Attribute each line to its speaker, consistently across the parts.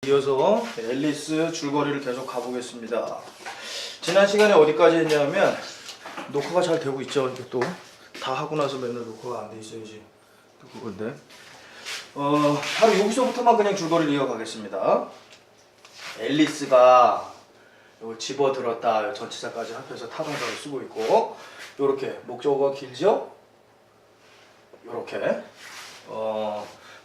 Speaker 1: 이어서 앨리스 줄거리를 계속 가보겠습니다. 지난 시간에 어디까지 했냐면 녹화가 잘 되고 있죠. 이게 또 다 하고 나서 맨날 녹화가 안 돼 있어야지 또 그건데 바로 여기서부터만 그냥 줄거리를 이어가겠습니다. 앨리스가 이걸 집어들었다 전치사까지 합해서 타동사를 쓰고 있고 요렇게 목적어가 길죠? 요렇게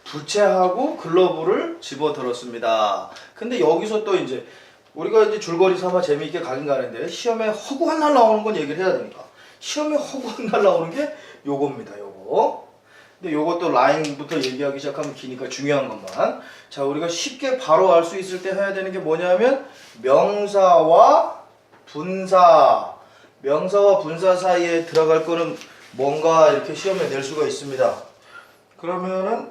Speaker 1: 부채하고 글러브를 집어들었습니다. 근데 여기서 또 이제 우리가 이제 줄거리 삼아 재미있게 가긴 가는데 시험에 허구한 날 나오는 건 얘기를 해야 되니까 시험에 허구한 날 나오는 게 요겁니다. 요거. 근데 요것도 라인부터 얘기하기 시작하면 기니까 중요한 것만. 자, 우리가 쉽게 바로 알 수 있을 때 해야 되는 게 뭐냐면 명사와 분사. 명사와 분사 사이에 들어갈 거는 뭔가 이렇게 시험에 낼 수가 있습니다. 그러면은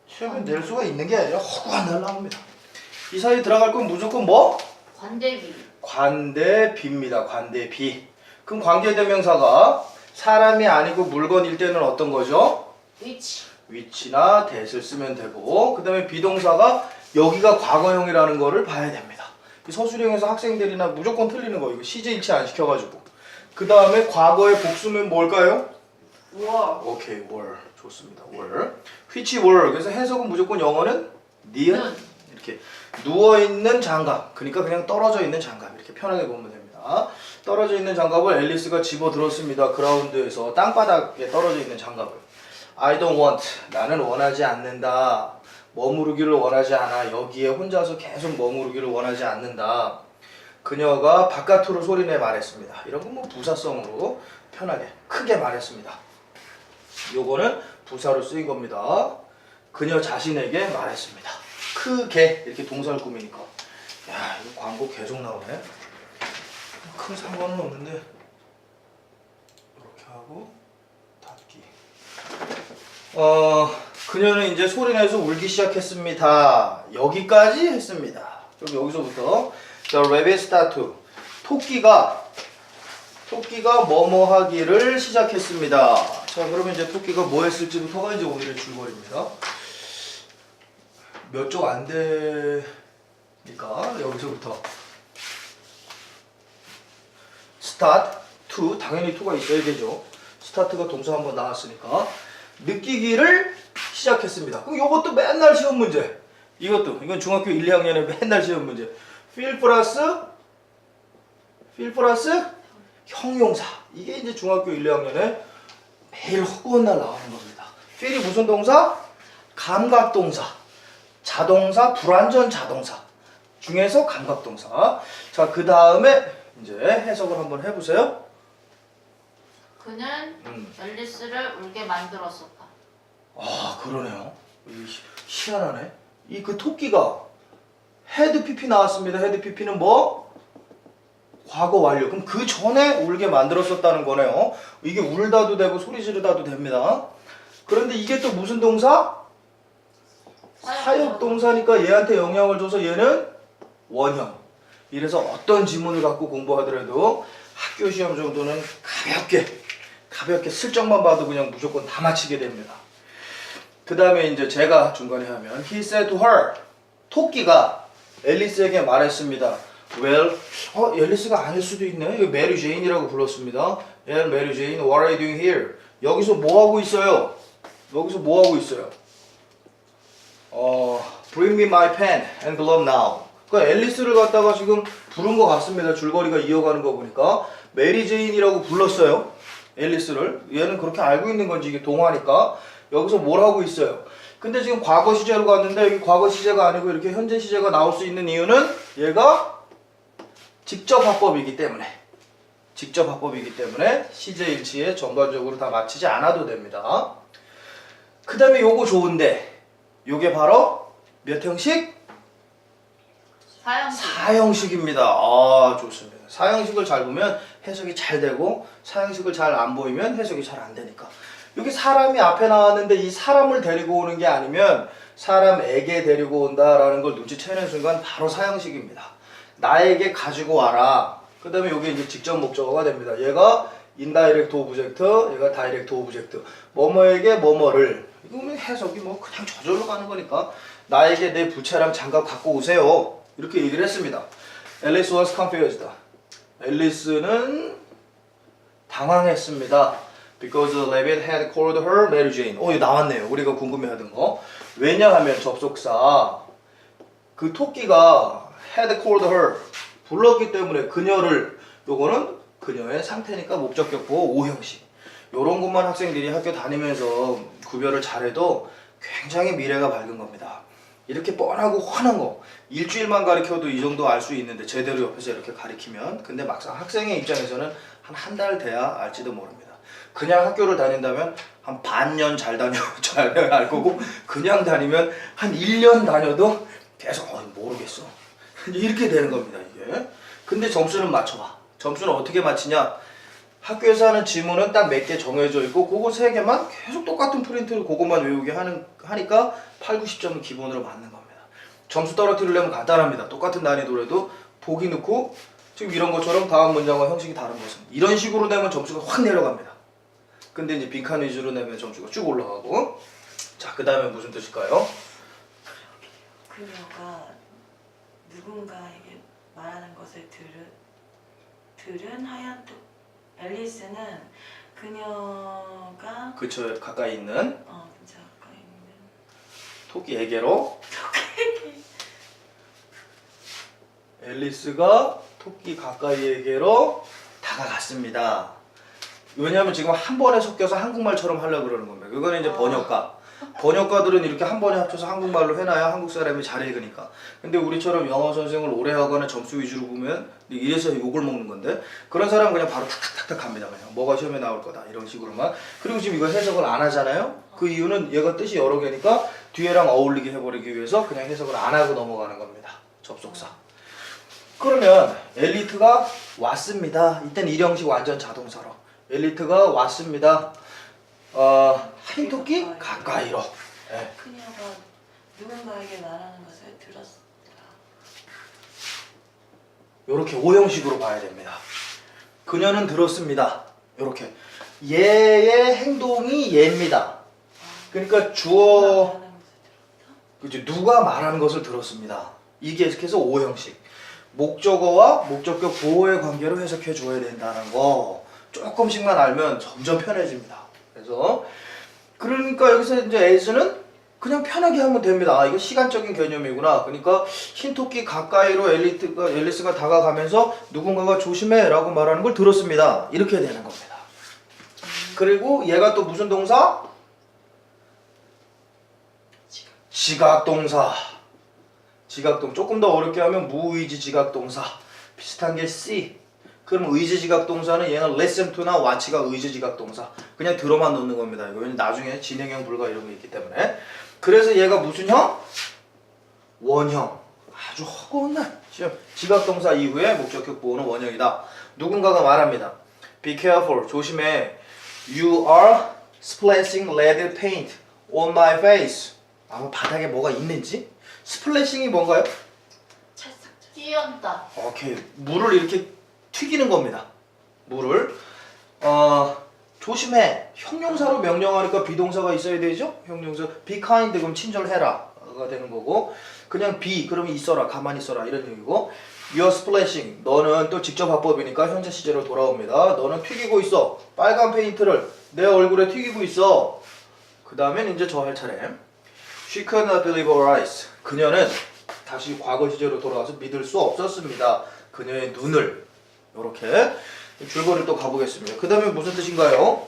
Speaker 1: 시험에 낼 수가 있는 게 아니라 허구한 날 나옵니다. 이 사이에 들어갈 건 무조건 뭐?
Speaker 2: 관대비.
Speaker 1: 관대비입니다. 관대비. 그럼 관계대명사가 사람이 아니고 물건일 때는 어떤 거죠?
Speaker 2: 위치.
Speaker 1: 위치나 that을 쓰면 되고 그 다음에 비동사가 여기가 과거형이라는 거를 봐야 됩니다. 서술형에서 학생들이나 무조건 틀리는 거 이거 시제 일치 안 시켜가지고 그 다음에 과거의 복수면 뭘까요?
Speaker 2: were.
Speaker 1: 오케이, were. 좋습니다. were. which were. 그래서 해석은 무조건 영어는 니은. 이렇게 누워있는 장갑. 그러니까 그냥 떨어져 있는 장갑. 이렇게 편하게 보면 됩니다. 떨어져 있는 장갑을 앨리스가 집어들었습니다. 그라운드에서 땅바닥에 떨어져 있는 장갑을. I don't want. 나는 원하지 않는다. 머무르기를 원하지 않아. 여기에 혼자서 계속 머무르기를 원하지 않는다. 그녀가 바깥으로 소리내 말했습니다. 이런 건 뭐 부사성으로 편하게 크게 말했습니다. 요거는 부사로 쓰인 겁니다. 그녀 자신에게 말했습니다. 크게 이렇게 동사를 꾸미니까 야 이거 광고 계속 나오네. 큰 상관은 없는데 이렇게 하고 닫기. 그녀는 이제 소리내서 울기 시작했습니다. 여기까지 했습니다. 그럼 여기서부터 The rabbit start to 토끼가 뭐뭐 하기를 시작했습니다. 자, 그러면 이제 토끼가 뭐 했을지부터가 이제 오늘의 줄거리입니다. 몇 쪽 안 되니까 여기서부터 start to 당연히 to가 있어야 되죠. start가 동사 한번 나왔으니까 느끼기를 시작했습니다. 그럼 이것도 맨날 시험 문제. 이건 중학교 1, 2학년에 맨날 시험 문제. feel 플러스 형용사. 이게 이제 중학교 1, 2학년에 매일 허구한 날 나오는 겁니다. feel이 무슨 동사? 감각동사. 자동사, 불완전 자동사 중에서 감각동사. 자, 그 다음에 이제 해석을 한번 해보세요.
Speaker 2: 그는 앨리스를 울게 만들었었다.
Speaker 1: 아, 그러네요. 희한하네. 이 그 토끼가 헤드 PP 나왔습니다. 헤드 PP는 뭐? 과거 완료. 그럼 그 전에 울게 만들었었다는 거네요. 이게 울다도 되고 소리 지르다도 됩니다. 그런데 이게 또 무슨 동사? 사역동사니까 얘한테 영향을 줘서 얘는 원형. 이래서 어떤 지문을 갖고 공부하더라도 학교 시험 정도는 가볍게 슬쩍만 봐도 그냥 무조건 다 맞히게 됩니다. 그 다음에 이제 제가 중간에 하면 He said to her. 토끼가 앨리스에게 말했습니다. Well, 앨리스가 아닐 수도 있네. 이거 메리 제인이라고 불렀습니다. Yeah, 메리 제인, what are you doing here? 여기서 뭐 하고 있어요? Bring me my pen and glove now. 그러니까 앨리스를 갖다가 지금 부른 것 같습니다. 줄거리가 이어가는 거 보니까 메리 제인이라고 불렀어요. 앨리스를. 얘는 그렇게 알고 있는 건지 이게 동화니까 여기서 뭘 하고 있어요. 근데 지금 과거 시제로 갔는데 여기 과거 시제가 아니고 이렇게 현재 시제가 나올 수 있는 이유는 얘가 직접 화법이기 때문에 시제 일치에 전반적으로 다 맞추지 않아도 됩니다. 그 다음에 요거 좋은데 요게 바로 몇 형식? 사형식입니다. 아, 좋습니다. 사형식을 잘 보면 해석이 잘 되고 사형식을 잘 안 보이면 해석이 잘 안 되니까. 여기 사람이 앞에 나왔는데 이 사람을 데리고 오는 게 아니면 사람에게 데리고 온다라는 걸 눈치채는 순간 바로 사형식입니다. 나에게 가지고 와라. 그 다음에 여기 이제 직접 목적어가 됩니다. 얘가 인다이렉트 오브젝트, 얘가 다이렉트 오브젝트. 뭐뭐에게 뭐뭐를. 이거는 해석이 뭐 그냥 저절로 가는 거니까 나에게 내 부채랑 장갑 갖고 오세요. 이렇게 얘기를 했습니다. 앨리스 was confused. 앨리스는 당황했습니다. Because the rabbit had called her Mary Jane. 이거 나왔네요. 우리가 궁금해하던 거. 왜냐하면 접속사 그 토끼가 had called her 불렀기 때문에 그녀를 요거는 그녀의 상태니까 목적격 보호 5형식. 요런 것만 학생들이 학교 다니면서 구별을 잘해도 굉장히 미래가 밝은 겁니다. 이렇게 뻔하고 훤한 거 일주일만 가르쳐도 이 정도 알 수 있는데 제대로 옆에서 이렇게 가르치면 근데 막상 학생의 입장에서는 한 달 돼야 알지도 모릅니다. 그냥 학교를 다닌다면 한 반년 잘 알 거고 그냥 다니면 한 1년 다녀도 계속 모르겠어. 이렇게 되는 겁니다 이게. 근데 점수는 맞춰봐. 점수는 어떻게 맞히냐? 학교에서 하는 지문은 딱 몇 개 정해져 있고 그거 3개만 계속 똑같은 프린트를 그것만 외우게 하니까 8, 90점은 기본으로 맞는 겁니다. 점수 떨어뜨리려면 간단합니다. 똑같은 난이도라도 보기 넣고 지금 이런 것처럼 다음 문장과 형식이 다른 것은 이런 식으로 내면 점수가 확 내려갑니다. 근데 이제 빈칸 위주로 내면 점수가 쭉 올라가고 자 그 다음에 무슨 뜻일까요?
Speaker 3: 그녀가 누군가에게 말하는 것을 들은 하얀 토 앨리스는 그녀가
Speaker 1: 그쵸 가까이 있는
Speaker 3: 근처 가까이 있는
Speaker 1: 토끼에게로 앨리스가 토끼 가까이에게로 다가갔습니다. 왜냐하면 지금 한 번에 섞여서 한국말처럼 하려고 그러는 겁니다. 그거는 이제 번역가. 번역가들은 이렇게 한 번에 합쳐서 한국말로 해놔야 한국 사람이 잘 읽으니까. 근데 우리처럼 영어 선생을 오래 하거나 점수 위주로 보면 이래서 욕을 먹는 건데 그런 사람은 그냥 바로 탁탁탁탁 갑니다. 그냥 뭐가 시험에 나올 거다 이런 식으로만. 그리고 지금 이거 해석을 안 하잖아요. 그 이유는 얘가 뜻이 여러 개니까 뒤에랑 어울리게 해버리기 위해서 그냥 해석을 안 하고 넘어가는 겁니다. 접속사. 그러면 엘리트가 왔습니다. 이땐 일형식 완전 자동사로. 엘리트가 왔습니다. 한 토끼 가까이로. 네.
Speaker 3: 그녀가 누군가에게 말하는 것을 들었다.
Speaker 1: 요렇게 5형식으로 봐야 됩니다. 그녀는 들었습니다. 요렇게. 얘의 행동이 얘입니다. 그러니까 주어
Speaker 3: 말하는 것을 들었다.
Speaker 1: 그죠? 누가 말하는 것을 들었습니다. 이게 계속해서 5형식. 목적어와 목적격 보호의 관계로 해석해 줘야 된다는 거 조금씩만 알면 점점 편해집니다. 그래서 그러니까 여기서 이제 as는 그냥 편하게 하면 됩니다. 아, 이거 시간적인 개념이구나. 그러니까 흰토끼 가까이로 앨리스가 다가가면서 누군가가 조심해라고 말하는 걸 들었습니다. 이렇게 되는 겁니다. 그리고 얘가 또 무슨 동사? 지각동사. 지각동 조금 더 어렵게 하면 무의지 지각동사 비슷한 게 C. 그럼 의지 지각동사는 얘는 listen to나 watch가 의지 지각동사 그냥 들어만 넣는 겁니다. 이거 나중에 진행형 불가 이런 게 있기 때문에. 그래서 얘가 무슨 형? 원형. 아주 허구한 날 시험 지각동사 이후에 목적격 보호는 원형이다. 누군가가 말합니다. Be careful. 조심해. You are splashing red paint on my face. 아마 바닥에 뭐가 있는지? 스플래싱이 뭔가요?
Speaker 2: 띄얹다.
Speaker 1: 오케이. 물을 이렇게 튀기는 겁니다. 물을. 조심해. 형용사로 명령하니까 비동사가 있어야 되죠? 형용사. be kind 그럼 친절해라가 되는 거고 그냥 be 그러면 있어라 가만히 있어라 이런 얘기고 you're splashing 너는 또 직접 화법이니까 현재 시제로 돌아옵니다. 너는 튀기고 있어. 빨간 페인트를 내 얼굴에 튀기고 있어. 그 다음엔 이제 저 할 차례. She could not believe her eyes. 그녀는 다시 과거 시제로 돌아와서 믿을 수 없었습니다. 그녀의 눈을. 요렇게 줄거리를 또 가보겠습니다. 그 다음에 무슨 뜻인가요?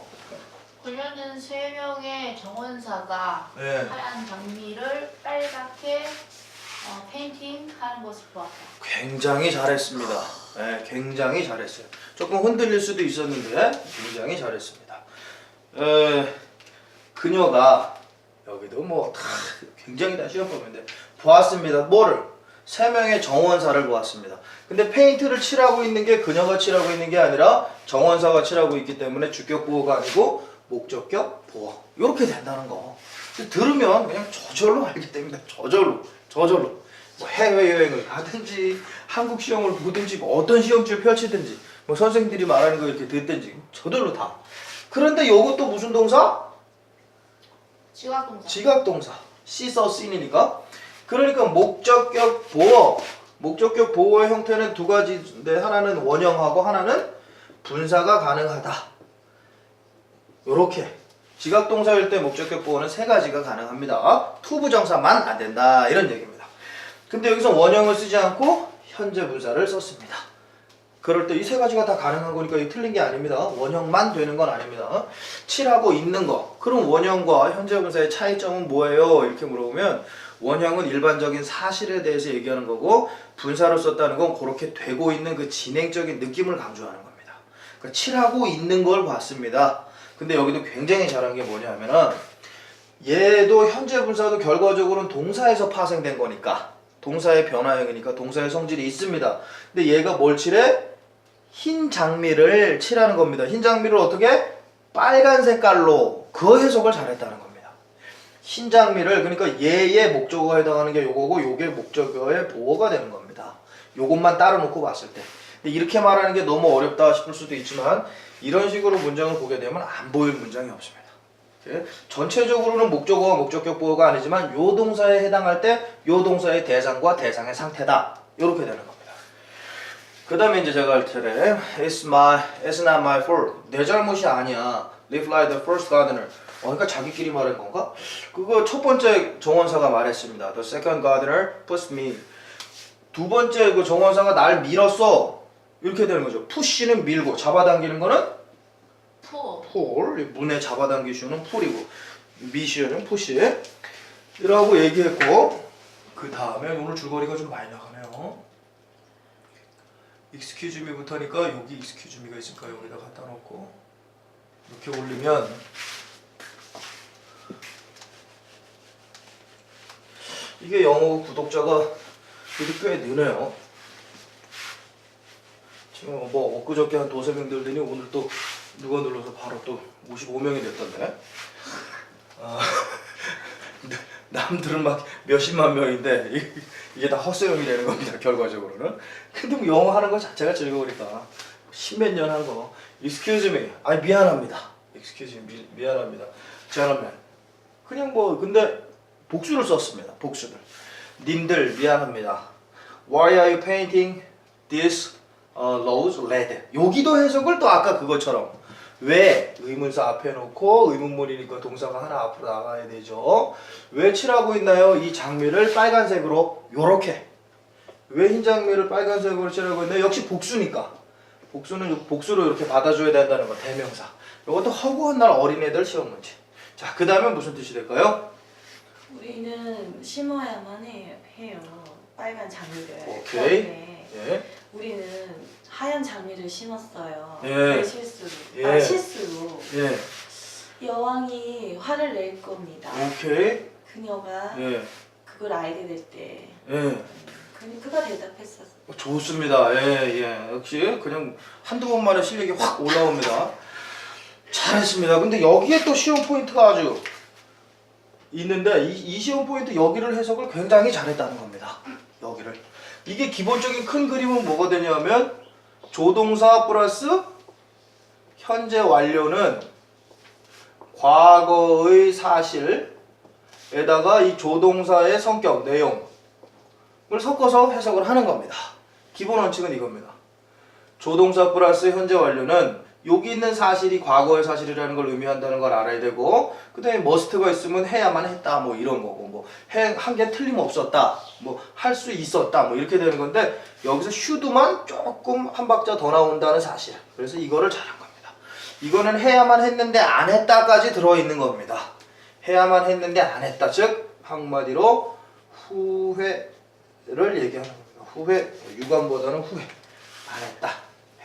Speaker 2: 그녀는 3명의 정원사가
Speaker 1: 네.
Speaker 2: 하얀 장미를 빨갛게 페인팅하는 것을 보았다.
Speaker 1: 굉장히 잘했습니다. 네, 굉장히 잘했어요. 조금 흔들릴 수도 있었는데 굉장히 잘했습니다. 그녀가 여기도 뭐 다 굉장히 다 시험 보는데 보았습니다. 뭐를? 3명의 정원사를 보았습니다. 근데 페인트를 칠하고 있는 게 그녀가 칠하고 있는 게 아니라 정원사가 칠하고 있기 때문에 주격 보호가 아니고 목적격 보호. 이렇게 된다는 거. 들으면 그냥 저절로 알게 됩니다. 저절로. 뭐 해외여행을 가든지 한국 시험을 보든지 뭐 어떤 시험지를 펼치든지 뭐 선생님들이 말하는 거 이렇게 듣든지 저절로 다. 그런데 이것도 무슨 동사?
Speaker 2: 지각동사.
Speaker 1: 지각동사. see, saw, seen이니까 그러니까 목적격 보어. 목적격 보어의 형태는 두 가지인데 하나는 원형하고 하나는 분사가 가능하다. 요렇게. 지각동사일 때 목적격 보어는 세 가지가 가능합니다. 투부정사만 안 된다. 이런 얘기입니다. 근데 여기서 원형을 쓰지 않고 현재 분사를 썼습니다. 그럴 때 이 세 가지가 다 가능한 거니까 이게 틀린 게 아닙니다. 원형만 되는 건 아닙니다. 칠하고 있는 거. 그럼 원형과 현재 분사의 차이점은 뭐예요? 이렇게 물어보면 원형은 일반적인 사실에 대해서 얘기하는 거고 분사로 썼다는 건 그렇게 되고 있는 그 진행적인 느낌을 강조하는 겁니다. 그러니까 칠하고 있는 걸 봤습니다. 근데 여기도 굉장히 잘한 게 뭐냐면은 얘도 현재 분사도 결과적으로는 동사에서 파생된 거니까 동사의 변화형이니까 동사의 성질이 있습니다. 근데 얘가 뭘 칠해? 흰 장미를 칠하는 겁니다. 흰 장미를 어떻게? 빨간 색깔로 그 해석을 잘했다는 겁니다. 흰 장미를 그러니까 얘의 목적어에 해당하는 게 요거고 요게 목적어의 보어가 되는 겁니다. 요것만 따로 놓고 봤을 때. 근데 이렇게 말하는 게 너무 어렵다 싶을 수도 있지만 이런 식으로 문장을 보게 되면 안 보일 문장이 없습니다. 전체적으로는 목적어와 목적격 보어가 아니지만 요 동사에 해당할 때 요 동사의 대상과 대상의 상태다. 이렇게 되는 겁니다. 그 다음에 이제 제가 할 차례 it's not my fault. 내 잘못이 아니야. Live like the first gardener. 그러니까 자기끼리 말한 건가? 그거 첫 번째 정원사가 말했습니다. The second gardener pushed me. 두 번째 그 정원사가 날 밀었어. 이렇게 되는 거죠. push는 밀고 잡아당기는 거는 pull. 문에 잡아당기시는 pull이고 미시는 push. 이라고 얘기했고 그 다음에 오늘 줄거리가 좀 많이 나가네요. excuse me부터 하니까 여기 excuse me가 있으니까 여기다 갖다 놓고 이렇게 올리면 이게 영어 구독자가 그래도 꽤 느네요. 지금 뭐 엊그저께 한 두세 명 들더니 오늘 또 누가 눌러서 바로 또 55명이 됐던데. 남들은 막 몇십만 명인데 이게 다 헛소용이 되는 겁니다. 결과적으로는. 근데 뭐 영어 하는 거 자체가 즐거우니까 십몇 년 한 거. Excuse me. 아니 미안합니다. Excuse me. 미안합니다. gentlemen. 그냥 뭐 근데 복수를 썼습니다. 복수를. 님들 미안합니다. Why are you painting this rose red? 여기도 해석을 또 아까 그것처럼 왜 의문사 앞에 놓고 의문문이니까 동사가 하나 앞으로 나가야 되죠. 왜 칠하고 있나요? 이 장미를 빨간색으로 요렇게. 왜 흰 장미를 빨간색으로 칠하고 있나요? 역시 복수니까. 복수는 복수로 이렇게 받아줘야 된다는 거. 대명사. 이것도 허구한 날 어린애들 시험 문제. 자, 그 다음에 무슨 뜻이 될까요?
Speaker 3: 우리는 심어야만 해요. 빨간 장미를.
Speaker 1: 오케이. 예.
Speaker 3: 우리는 하얀 장미를 심었어요.
Speaker 1: 예.
Speaker 3: 그 실수로.
Speaker 1: 예.
Speaker 3: 실수로.
Speaker 1: 예.
Speaker 3: 여왕이 화를 낼 겁니다.
Speaker 1: 오케이.
Speaker 3: 그녀가
Speaker 1: 예.
Speaker 3: 그걸 알게 될 때.
Speaker 1: 예.
Speaker 3: 그가 대답했었어.
Speaker 1: 좋습니다. 예, 예. 역시 그냥 한두 번 만에 실력이 확 올라옵니다. 잘했습니다. 근데 여기에 또 시험 포인트가 아주 있는데 이 시험 포인트 여기를 해석을 굉장히 잘했다는 겁니다. 여기를. 이게 기본적인 큰 그림은 뭐가 되냐면 조동사 플러스 현재 완료는 과거의 사실에다가 이 조동사의 성격, 내용을 섞어서 해석을 하는 겁니다. 기본 원칙은 이겁니다. 조동사 플러스 현재 완료는 여기 있는 사실이 과거의 사실이라는 걸 의미한다는 걸 알아야 되고 그 다음에 must가 있으면 해야만 했다 뭐 이런 거고 뭐 한 게 틀림없었다 뭐 할 수 있었다 뭐 이렇게 되는 건데 여기서 should만 조금 한 박자 더 나온다는 사실. 그래서 이거를 잘한 겁니다. 이거는 해야만 했는데 안 했다까지 들어있는 겁니다. 해야만 했는데 안 했다. 즉 한마디로 후회를 얘기하는 겁니다. 후회, 유감보다는 후회. 안 했다.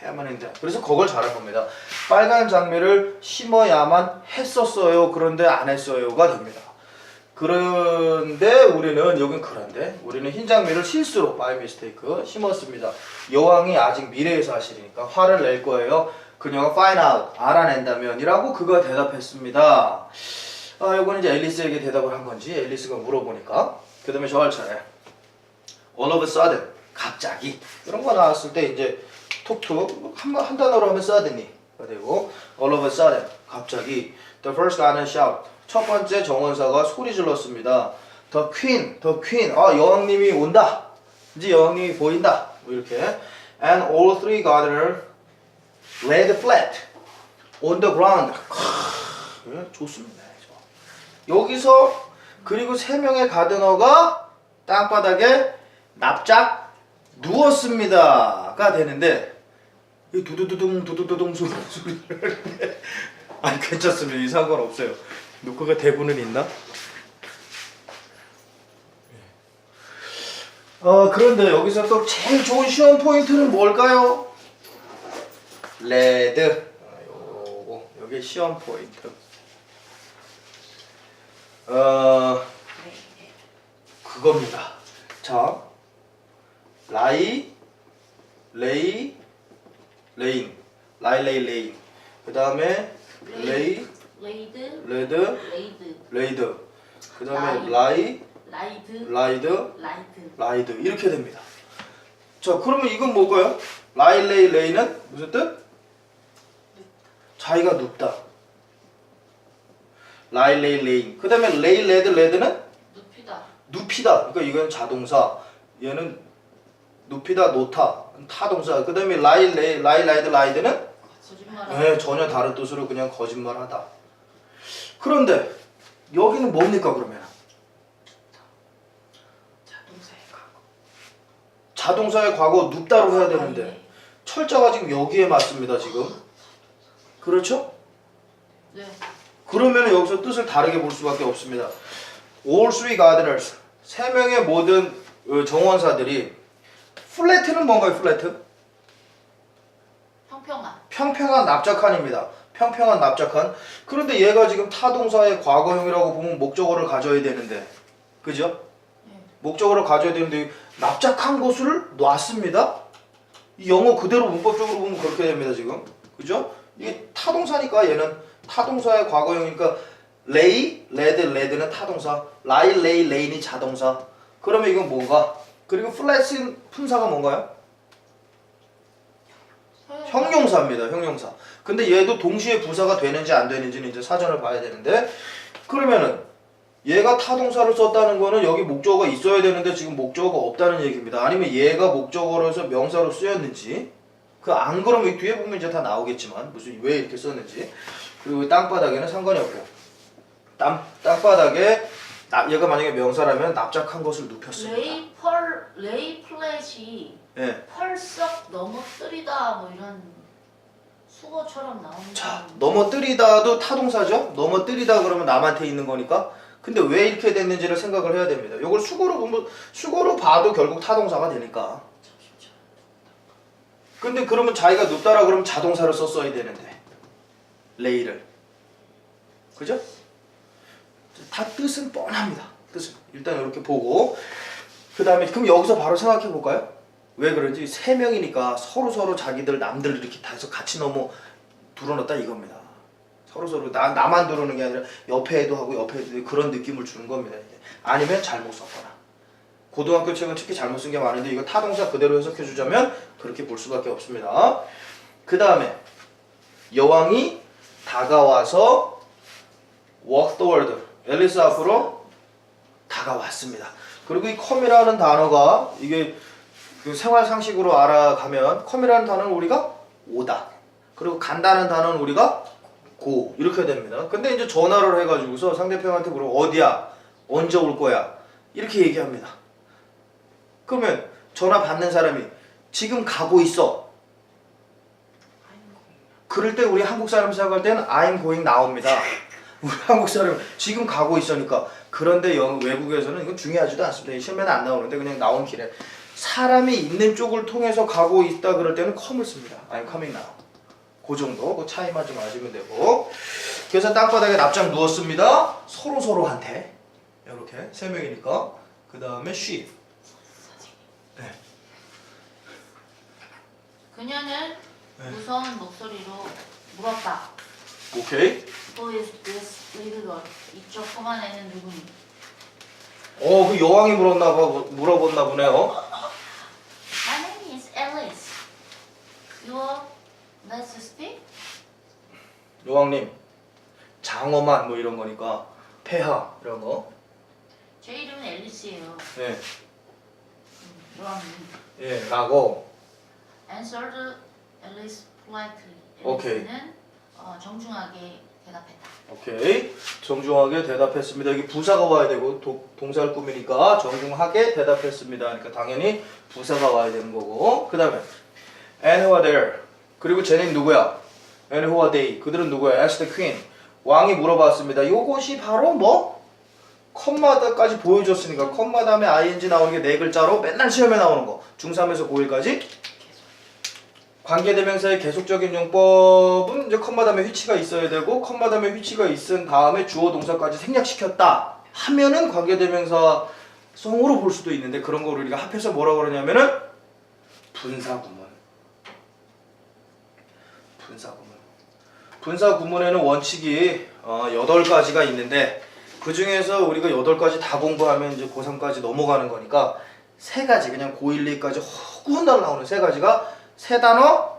Speaker 1: 해야만 했는데. 그래서 그걸 잘한 겁니다. 빨간 장미를 심어야만 했었어요. 그런데 안 했어요가 됩니다. 그런데 우리는 흰 장미를 실수로 by mistake 심었습니다. 여왕이 아직 미래의 사실이니까 화를 낼 거예요. 그녀가 find out 알아낸다면이라고 그가 대답했습니다. 이거는 이제 앨리스에게 대답을 한 건지 앨리스가 물어보니까 그 다음에 저 할 차례 all of a sudden 갑자기 이런 거 나왔을 때 이제 톡톡 한 단어로 하면 suddenly가 되고 all of a sudden 갑자기 the first garden shout 첫 번째 정원사가 소리 질렀습니다. the queen. 아, 여왕님이 온다. 이제 여왕님이 보인다. 뭐 이렇게. And all three gardeners laid flat on the ground. 네, 좋습니다. 여기서 그리고 세 명의 가드너가 땅바닥에 납작 누웠습니다가 되는데 이 두두두둥 두두두둥 소리를 하는데 아니 괜찮습니다. 이 상관없어요. 녹화가 대본은 있나? 그런데 여기서 또 제일 좋은 시험 포인트는 뭘까요? 레드. 요거 여기 시험 포인트. 그겁니다. 자, 라이, 레이, 레인, 라이, 레이, 레인. 그 다음에 레이,
Speaker 2: 레이드,
Speaker 1: 레드,
Speaker 2: 레이드,
Speaker 1: 레이드. 그 다음에 라이,
Speaker 2: 라이드,
Speaker 1: 라이드,
Speaker 2: 라이드.
Speaker 1: 라이드 이렇게 됩니다. 자, 그러면 이건 뭐고요? 라이, 레이, 레이는 무슨 뜻? 자기가 눕다. 라이, 레이, 레인. 그 다음에 레이, 레드, 레드는
Speaker 2: 눕히다.
Speaker 1: 눕히다. 그러니까 이건 자동사. 얘는 눕히다, 놓다. 타동사. 그 다음에 라이, 레이, 라이, 라이드, 라이드는
Speaker 2: 거짓말하다.
Speaker 1: 네, 전혀 다른 뜻으로 그냥 거짓말하다. 그런데 여기는 뭡니까 그러면?
Speaker 3: 자동사의 과거.
Speaker 1: 자동사의 과거 눕다로 해야 되는데 철자가 지금 여기에 맞습니다 지금. 그렇죠?
Speaker 2: 네.
Speaker 1: 그러면 여기서 뜻을 다르게 볼 수밖에 없습니다. All three gardeners 세 명의 모든 정원사들이 플랫은 뭔가요? 플랫?
Speaker 2: 평평한.
Speaker 1: 평평한 납작한입니다. 평평한 납작한. 그런데 얘가 지금 타동사의 과거형이라고 보면 목적어를 가져야 되는데, 그죠?
Speaker 2: 네.
Speaker 1: 목적어를 가져야 되는데 납작한 것을 놨습니다. 이 영어 그대로 문법적으로 보면 그렇게 됩니다 지금. 그죠? 이게 타동사니까 얘는 타동사의 과거형이니까 레이, 레드, 레드는 타동사, 라이, 레이, 레인이 자동사. 그러면 이건 뭔가? 그리고 플랫은 품사가 뭔가요? 형용사입니다. 형용사. 근데 얘도 동시에 부사가 되는지 안 되는지는 이제 사전을 봐야 되는데 그러면은 얘가 타동사를 썼다는 거는 여기 목적어가 있어야 되는데 지금 목적어가 없다는 얘기입니다. 아니면 얘가 목적어로 해서 명사로 쓰였는지 그 안 그러면 이 뒤에 보면 이제 다 나오겠지만 무슨 왜 이렇게 썼는지 그리고 땅바닥에는 상관이 없고 땅바닥에 얘가 만약에 명사라면 납작한 것을 눕혔습니다.
Speaker 2: 레이 플랫이
Speaker 1: 예.
Speaker 2: 펄썩 넘어뜨리다 뭐 이런 수거처럼 나오는.
Speaker 1: 자, 넘어뜨리다도 타동사죠? 넘어뜨리다 그러면 남한테 있는 거니까. 근데 왜 이렇게 됐는지를 생각을 해야 됩니다. 이걸 수거로 봐도 결국 타동사가 되니까. 근데 그러면 자기가 눕다라 그러면 자동사를 썼어야 되는데. 레이를. 그죠? 다 뜻은 뻔합니다. 뜻은. 일단 이렇게 보고. 그 다음에 그럼 여기서 바로 생각해 볼까요? 왜 그런지 세 명이니까 서로 자기들 남들 이렇게 다 해서 같이 너무 둘러넣었다 이겁니다. 서로 나만 두르는 게 아니라 옆에 애도 하고 옆에 애도 그런 느낌을 주는 겁니다. 아니면 잘못 썼거나. 고등학교 책은 특히 잘못 쓴 게 많은데 이거 타동사 그대로 해석해 주자면 그렇게 볼 수밖에 없습니다. 그 다음에 여왕이 다가와서 walk toward 앨리스 앞으로 다가왔습니다. 그리고 이 come이라는 단어가 이게 그 생활 상식으로 알아가면 come이라는 단어는 우리가 오다. 그리고 간다는 단어는 우리가 고 이렇게 됩니다. 근데 이제 전화를 해가지고서 상대편한테 물어 어디야? 언제 올 거야? 이렇게 얘기합니다. 그러면 전화 받는 사람이 지금 가고 있어. 그럴 때 우리 한국 사람 생각할 때는 I'm going 나옵니다. 우리 한국 사람 지금 가고 있으니까. 그런데 외국에서는 이건 중요하지도 않습니다. 시험에는 안 나오는데 그냥 나온 길에 사람이 있는 쪽을 통해서 가고 있다 그럴 때는 come을 씁니다. I'm coming now. 그 정도, 그 차이만 좀 아시면 되고. 그래서 땅바닥에 납작 누웠습니다. 서로한테. 이렇게 세 명이니까. 그 다음에 she. 네.
Speaker 2: 그녀는 무서운 목소리로 물었다.
Speaker 1: 오케이.
Speaker 2: Who is this little girl? 이쪽 꼬만 애는 누구니?
Speaker 1: 그 여왕이 물어봤나 보네요.
Speaker 2: My name is Alice. Your majesty?
Speaker 1: 여왕님, 장엄한 뭐 이런 거니까 폐하 이런 거.
Speaker 2: 제 이름은 앨리스예요.
Speaker 1: 네.
Speaker 2: 요한은
Speaker 1: 예, 라고.
Speaker 2: answered Alice politely.
Speaker 1: 오케이.
Speaker 2: 앨리스는 정중하게 대답했다.
Speaker 1: 오케이. 정중하게 대답했습니다. 여기 부사가 와야 되고 동사를 꾸미니까 정중하게 대답했습니다. 그러니까 당연히 부사가 와야 되는 거고. 그 다음에 and who are there. 그리고 쟤는 누구야? and who are they. 그들은 누구야? asked the queen. 왕이 물어봤습니다. 요것이 바로 뭐? 컴마다까지 보여줬으니까 컴마 다음에 ing 나오는 게 네 글자로 맨날 시험에 나오는 거. 중3에서 고1까지 관계대명사의 계속적인 용법은 이제 컴마 다음에 which가 있어야 되고 컴마 다음에 which가 있은 다음에 주어 동사까지 생략시켰다 하면은 관계대명사 성으로 볼 수도 있는데 그런 걸 우리가 합해서 뭐라고 그러냐면은 분사구문. 분사구문에는 원칙이 8가지가 있는데 그 중에서 우리가 8가지 다 공부하면 이제 고3까지 넘어가는 거니까 3가지 그냥 고1, 2까지 허구날 나오는 3가지가 3단어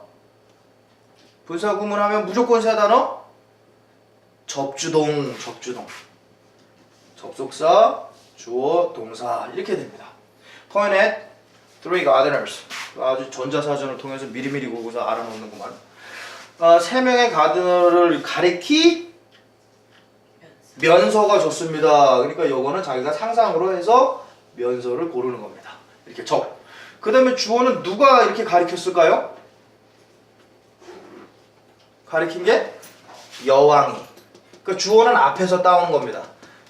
Speaker 1: 분사구문 하면 무조건 3단어 접주동 접속사 주어 동사 이렇게 됩니다. Point at 3 gardeners 아주 전자사전을 통해서 미리미리 보고서 알아놓는구만. 3명의 가드너를 가리키면서가 좋습니다. 그러니까 요거는 자기가 상상으로 해서 면서를 고르는 겁니다. 이렇게 그 다음에 주어는 누가 이렇게 가리켰을까요? 가리킨 게 여왕이. 그러니까 주어는 앞에서 따오는 겁니다.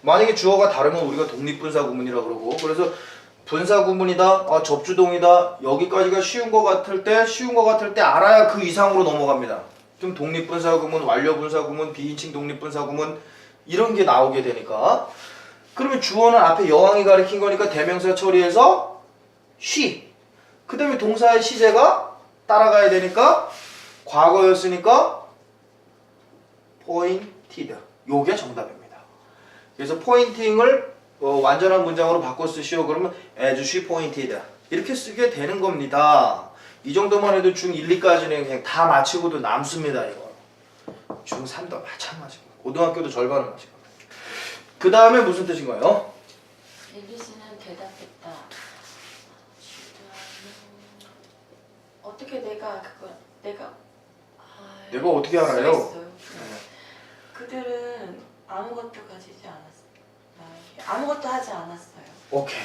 Speaker 1: 만약에 주어가 다르면 우리가 독립분사구문이라고 그러고 그래서 분사구문이다, 접주동이다 여기까지가 쉬운 거 같을 때 알아야 그 이상으로 넘어갑니다. 좀 독립분사구문, 완료분사구문, 비인칭 독립분사구문 이런 게 나오게 되니까 그러면 주어는 앞에 여왕이 가리킨 거니까 대명사 처리해서 she 그 다음에 동사의 시제가 따라가야 되니까 과거였으니까 pointed 요게 정답입니다. 그래서 포인팅을 완전한 문장으로 바꿔 쓰시오 그러면 as she pointed 이렇게 쓰게 되는 겁니다. 이 정도만 해도 중 1, 2까지는 그냥 다 마치고도 남습니다. 이거 중 3도 마찬가지고 고등학교도 절반은 마치고 그 다음에 무슨 뜻인가요?
Speaker 3: 앨리스는 대답했다. 어떻게 내가
Speaker 1: 어떻게 알아요?
Speaker 3: 써있어요. 그들은 아무것도 가지지 않았어요. 아무것도 하지 않았어요.
Speaker 1: 오케이.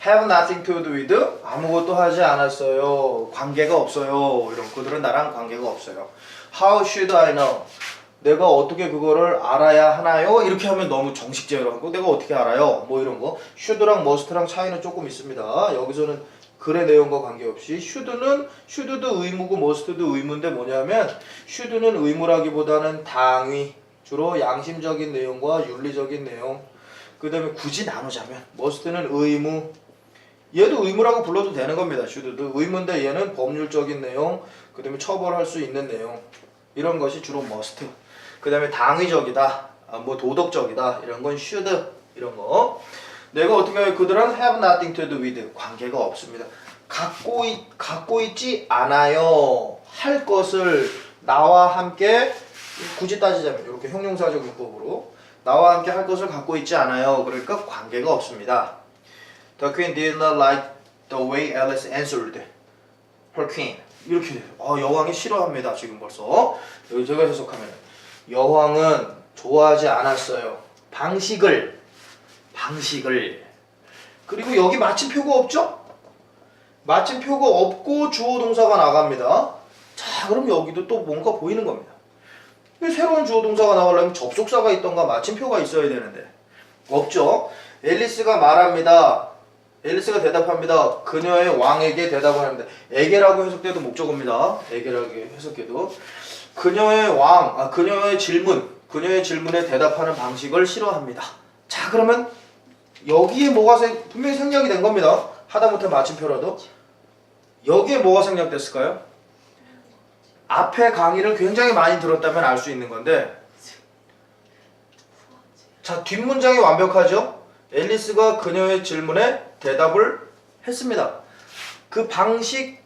Speaker 1: Have nothing to do with 아무것도 하지 않았어요. 관계가 없어요. 이런 그들은 나랑 관계가 없어요. How should I know? 내가 어떻게 그거를 알아야 하나요? 이렇게 하면 너무 정식제로 하고 내가 어떻게 알아요? 뭐 이런 거. should랑 must랑 차이는 조금 있습니다. 여기서는 글의 내용과 관계없이 should도 의무고 must도 의무인데 뭐냐면 should는 의무라기보다는 당위 주로 양심적인 내용과 윤리적인 내용 그 다음에 굳이 나누자면 must는 의무 얘도 의무라고 불러도 되는 겁니다. should도 의무인데 얘는 법률적인 내용 그 다음에 처벌할 수 있는 내용 이런 것이 주로 must 그 다음에 당위적이다 뭐 도덕적이다 이런 건 should 이런 거 내가 어떻게 하면 그들은 have nothing to do with 관계가 없습니다. 갖고 있지 않아요. 할 것을 나와 함께 굳이 따지자면 이렇게 형용사적 문법으로 나와 함께 할 것을 갖고 있지 않아요. 그러니까 관계가 없습니다. The queen did not like the way Alice answered her queen. 이렇게 돼요. 여왕이 싫어합니다. 지금 벌써 여기 제가 해석하면 여왕은 좋아하지 않았어요. 방식을 그리고 여기 마침표가 없죠? 마침표가 없고 주어 동사가 나갑니다. 자 그럼 여기도 또 뭔가 보이는 겁니다. 새로운 주어 동사가 나오려면 접속사가 있던가 마침표가 있어야 되는데 없죠. 앨리스가 말합니다. 앨리스가 대답합니다. 그녀의 왕에게 대답을 합니다. 에게라고 해석돼도 목적어입니다. 에게라고 해석해도 그녀의 질문에 대답하는 방식을 싫어합니다. 자 그러면 여기에 뭐가 분명히 생략이 된 겁니다. 하다못해 마침표라도 여기에 뭐가 생략됐을까요? 앞에 강의를 굉장히 많이 들었다면 알 수 있는 건데 자 뒷문장이 완벽하죠? 앨리스가 그녀의 질문에 대답을 했습니다. 그 방식으로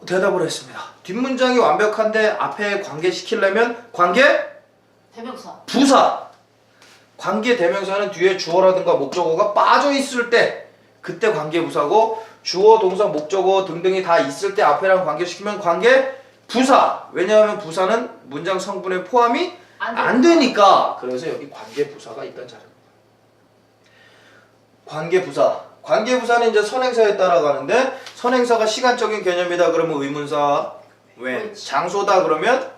Speaker 1: 대답을 했습니다. 뒷문장이 완벽한데 앞에 관계시키려면 관계?
Speaker 2: 대명사.
Speaker 1: 부사. 관계 대명사는 뒤에 주어라든가 목적어가 빠져 있을 때 그때 관계부사고 주어, 동사, 목적어 등등이 다 있을 때 앞에랑 관계시키면 관계부사. 왜냐하면 부사는 문장 성분에 포함이 안 되니까. 그래서 여기 관계부사가 있던 자료입니다. 관계부사. 관계부사는 이제 선행사에 따라가는데 선행사가 시간적인 개념이다 그러면 의문사 when. 장소다 그러면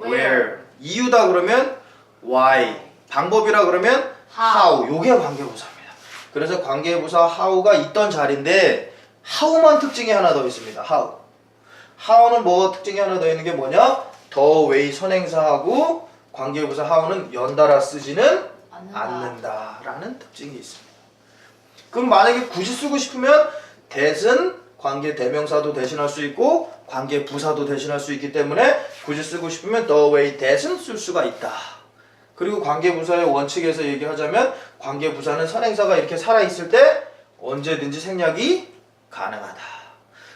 Speaker 1: where. 이유다 그러면 why. 방법이라 그러면 how. 요게 관계부사입니다. 그래서 관계부사 how가 있던 자리인데 how만 특징이 하나 더 있습니다. how. how는 뭐 특징이 하나 더 있는 게 뭐냐? the way 선행사하고 관계부사 how는 연달아 쓰지는 않는다라는 특징이 있습니다. 그럼 만약에 굳이 쓰고 싶으면 that은 관계 대명사도 대신할 수 있고 관계 부사도 대신할 수 있기 때문에 굳이 쓰고 싶으면 the way that은 쓸 수가 있다. 그리고 관계 부사의 원칙에서 얘기하자면 관계 부사는 선행사가 이렇게 살아 있을 때 언제든지 생략이 가능하다.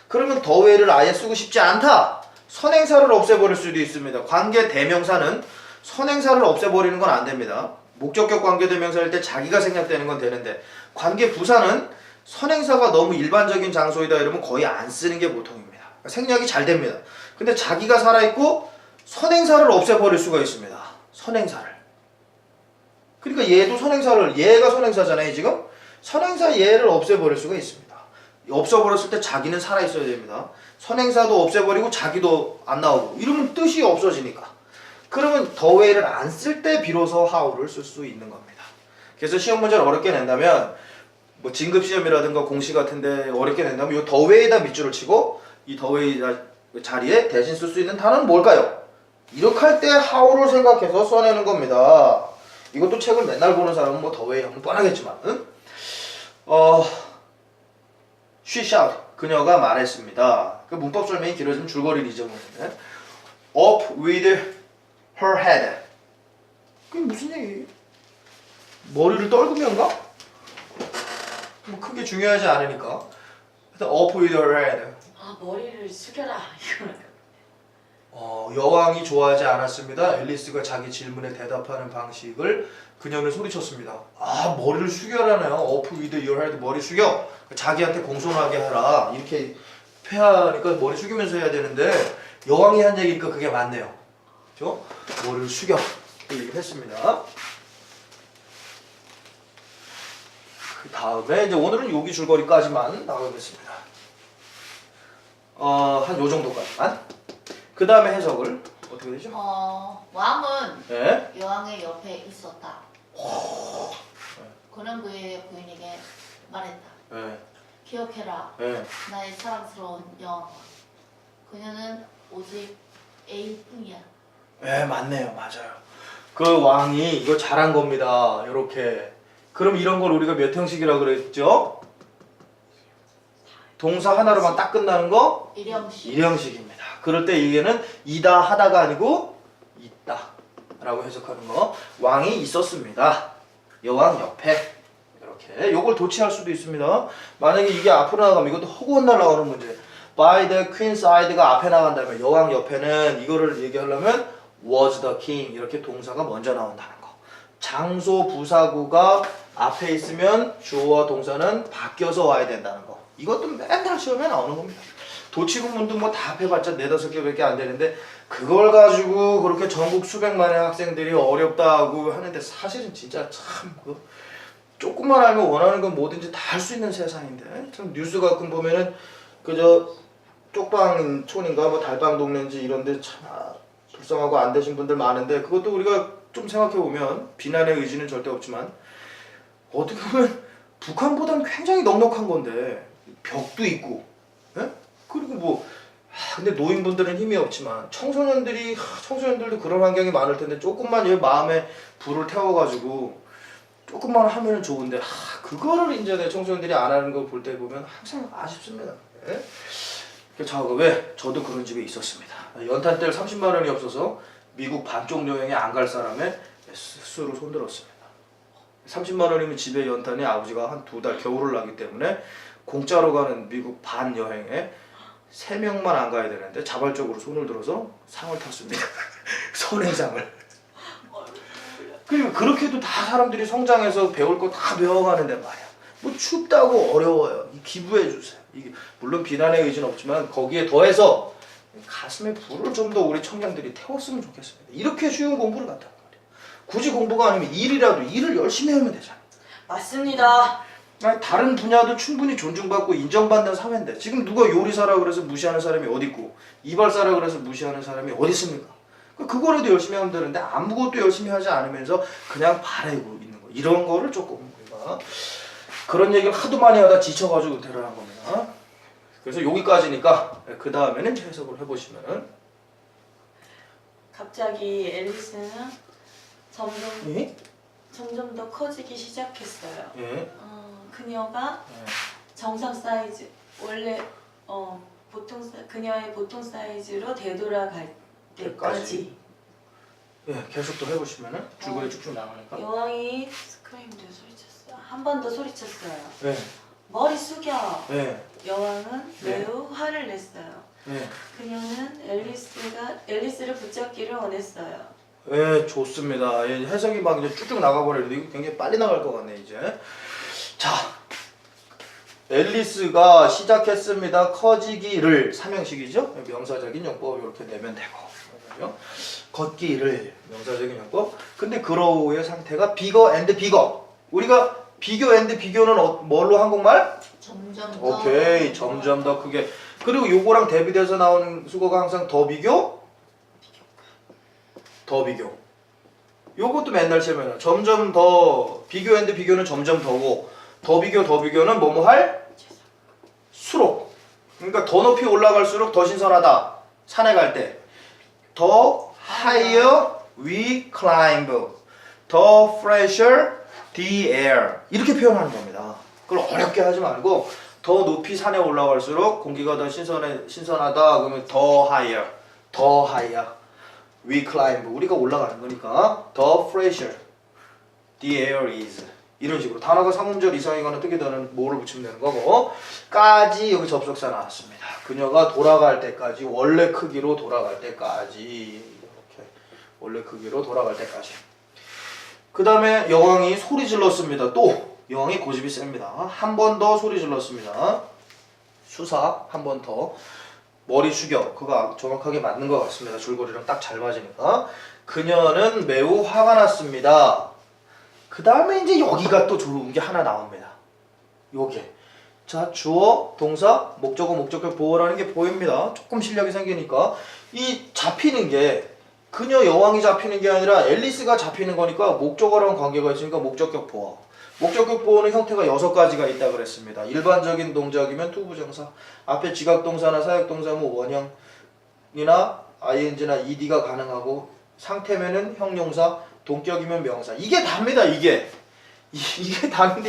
Speaker 1: 그러면 the way를 아예 쓰고 싶지 않다. 선행사를 없애버릴 수도 있습니다. 관계 대명사는 선행사를 없애버리는 건 안 됩니다. 목적격 관계 대명사일 때 자기가 생략되는 건 되는데 관계 부사는 선행사가 너무 일반적인 장소이다 이러면 거의 안 쓰는 게 보통입니다. 생략이 잘 됩니다. 근데 자기가 살아있고 선행사를 없애버릴 수가 있습니다. 선행사를. 그러니까 얘도 선행사를, 얘가 선행사잖아요 지금. 선행사 얘를 없애버릴 수가 있습니다. 없애버렸을 때 자기는 살아있어야 됩니다. 선행사도 없애버리고 자기도 안 나오고 이러면 뜻이 없어지니까. 그러면 the way를 안 쓸 때 비로소 how를 쓸 수 있는 겁니다. 그래서 시험 문제를 어렵게 낸다면 뭐 진급시험이라든가 공시 같은데 어렵게 낸다면 이 the way에다 밑줄을 치고 이 the way 자리에 대신 쓸 수 있는 단어는 뭘까요? 이렇게 할 때 how를 생각해서 써내는 겁니다. 이것도 책을 맨날 보는 사람은 뭐 the way 하면 뻔하겠지만 응? She shout. 그녀가 말했습니다. 그 문법 설명이 길어지면 줄거리를 잊어먹는데 up with her head. 그게 무슨 얘기? 머리를 떨구면가? 뭐 크게 중요하지 않으니까. 일단 up with her head.
Speaker 3: 아 머리를 숙여라 이거는.
Speaker 1: 여왕이 좋아하지 않았습니다. 앨리스가 자기 질문에 대답하는 방식을 그녀는 소리쳤습니다. 아 머리를 숙여라네요. up with your head. 머리 숙여. 자기한테 공손하게 하라. 이렇게 표현하니까 머리 숙이면서 해야 되는데 여왕이 한 얘기니까 그게 맞네요. 그렇죠? 머리를 숙여. 그 얘기를 했습니다. 그 다음에 이제 오늘은 여기 줄거리까지만 나가겠습니다. 한 요 정도까지만. 그 다음에 해석을 어떻게 되죠?
Speaker 2: 왕은
Speaker 1: 네.
Speaker 2: 여왕의 옆에 있었다. 그는 그의 부인에게 말했다.
Speaker 1: 네.
Speaker 2: 기억해라.
Speaker 1: 네.
Speaker 2: 나의 사랑스러운 여왕아. 그녀는 오직 A뿐이야.
Speaker 1: 네, 맞네요. 맞아요. 그 왕이 이거 잘한 겁니다. 요렇게. 그럼 이런 걸 우리가 몇 형식이라고 그랬죠? 동사 하나로만 딱 끝나는 거?
Speaker 2: 일형식.
Speaker 1: 일형식입니다. 그럴 때 이게는 이다 하다가 아니고 있다 라고 해석하는 거. 왕이 있었습니다. 여왕 옆에. 이렇게. 요걸 도치할 수도 있습니다. 만약에 이게 앞으로 나가면 이것도 허구한 날 나오는 문제. by the queen's side가 앞에 나간다면 여왕 옆에는 이거를 얘기하려면 was the king 이렇게 동사가 먼저 나온다는 거. 장소 부사구가 앞에 있으면 주어와 동사는 바뀌어서 와야 된다는 거. 이것도 맨날 시험에 나오는 겁니다. 도치구문도 뭐 다 해봤자 4-5개밖에 안 되는데 그걸 가지고 그렇게 전국 수백만의 학생들이 어렵다고 하는데 사실은 진짜 참 조금만 알면 원하는 건 뭐든지 다 할 수 있는 세상인데 참 뉴스 가끔 보면은 그저 쪽방촌인가 뭐 달방동네인지 이런데 참 불쌍하고 안 되신 분들 많은데 그것도 우리가 좀 생각해 보면 비난의 의지는 절대 없지만 어떻게 보면 북한보다는 굉장히 넉넉한 건데 벽도 있고 예? 그리고 뭐 근데 노인분들은 힘이 없지만 청소년들도 그런 환경이 많을 텐데 조금만 얘 마음에 불을 태워가지고 조금만 하면 좋은데 그거를 이제 내 청소년들이 안 하는 걸 볼 때 보면 항상 아쉽습니다. 예? 왜? 저도 그런 집에 있었습니다. 연탄 뗄 30만 원이 없어서 미국 반쪽 여행에 안 갈 사람의 스스로 손들었습니다. 30만 원이면 집에 연탄이 아버지가 한 2달 겨울을 나기 때문에 공짜로 가는 미국 반 여행에 3명만 안 가야 되는데 자발적으로 손을 들어서 상을 탔습니다. 선행상을. 그리고 그렇게도 다 사람들이 성장해서 배울 거 다 배워가는데 말이야. 뭐 춥다고 어려워요. 기부해 주세요. 이게 물론 비난의 의지는 없지만 거기에 더해서 가슴에 불을 좀 더 우리 청년들이 태웠으면 좋겠습니다. 이렇게 쉬운 공부를 갖다 말이야. 굳이 공부가 아니면 일을 열심히 하면 되잖아.
Speaker 3: 맞습니다.
Speaker 1: 아니, 다른 분야도 충분히 존중받고 인정받는 사회인데 지금 누가 요리사라 그래서 무시하는 사람이 어디 있고 이발사라 그래서 무시하는 사람이 어디 있습니까? 그거라도 열심히 하면 되는데 아무것도 열심히 하지 않으면서 그냥 바라고 있는 거 이런 거를 조금 우리가 그런 얘기를 하도 많이 하다 지쳐가지고 은퇴를 한 겁니다. 그래서 여기까지니까 그 다음에는 해석을 해보시면은
Speaker 3: 갑자기 앨리스는
Speaker 1: 예?
Speaker 3: 점점 더 커지기 시작했어요.
Speaker 1: 예?
Speaker 3: 그녀가 정상 사이즈 원래 그녀의 보통 사이즈로 되돌아갈 때까지
Speaker 1: 예, 계속 또 해보시면은 줄거리 쭉쭉 나가니까
Speaker 3: 여왕이 스크림도 소리쳤어요. 한 번 더 소리쳤어요.
Speaker 1: 예,
Speaker 3: 머리 숙여.
Speaker 1: 예,
Speaker 3: 여왕은
Speaker 1: 네.
Speaker 3: 매우 화를 냈어요.
Speaker 1: 예.
Speaker 3: 그녀는 앨리스를 붙잡기를 원했어요.
Speaker 1: 예, 좋습니다. 예, 해석이 막 이제 쭉쭉 나가버리는데 이거 굉장히 빨리 나갈 것 같네 이제. 자, 앨리스가 시작했습니다. 커지기를 삼형식이죠. 명사적인 용법 이렇게 내면 되고. 그죠? 걷기를 명사적인 용법. 근데 그로우의 상태가 bigger and bigger. 우리가 비교 앤드 비교는 뭘로 한국말?
Speaker 2: 점점 더.
Speaker 1: 오케이, 점점 더 크게. 그리고 요거랑 대비돼서 나오는 수거가 항상 더 비교, 더 비교. 요것도 맨날 치면 점점 더 비교 앤드 비교는 점점 더고 더 비교는 뭐뭐 할 수록. 그러니까 더 높이 올라갈수록 더 신선하다. 산에 갈 때. 더 higher we climb. 더 fresher the air. 이렇게 표현하는 겁니다. 그걸 어렵게 하지 말고 더 높이 산에 올라갈수록 공기가 더 신선하다. 그러면 더 higher we climb. 우리가 올라가는 거니까 더 fresher the air is. 이런 식으로 단어가 상음절 이상이거나 뜨게 되는 뭐를 붙이면 되는 거고 까지 여기 접속사 나왔습니다. 그녀가 돌아갈 때까지 원래 크기로 돌아갈 때까지 이렇게 원래 크기로 돌아갈 때까지. 그 다음에 여왕이 소리 질렀습니다. 또 여왕이 고집이 셉니다. 한 번 더 소리 질렀습니다. 수사 한 번 더. 머리 숙여. 그거 정확하게 맞는 것 같습니다. 줄거리랑 딱 잘 맞으니까. 그녀는 매우 화가 났습니다. 그 다음에 이제 여기가 또 좋은 게 하나 나옵니다. 요게. 자, 주어, 동사, 목적어, 목적격 보호라는 게 보입니다. 조금 실력이 생기니까. 이 잡히는 게 그녀 여왕이 잡히는 게 아니라 앨리스가 잡히는 거니까 목적어랑 관계가 있으니까 목적격 보호. 목적격 보호는 형태가 6가지가 있다 그랬습니다. 일반적인 동작이면 투부정사, 앞에 지각동사나 사역동사 뭐 원형이나 ing나 ed가 가능하고 상태면은 형용사, 동격이면 명사. 이게 답니다. 이게 다인데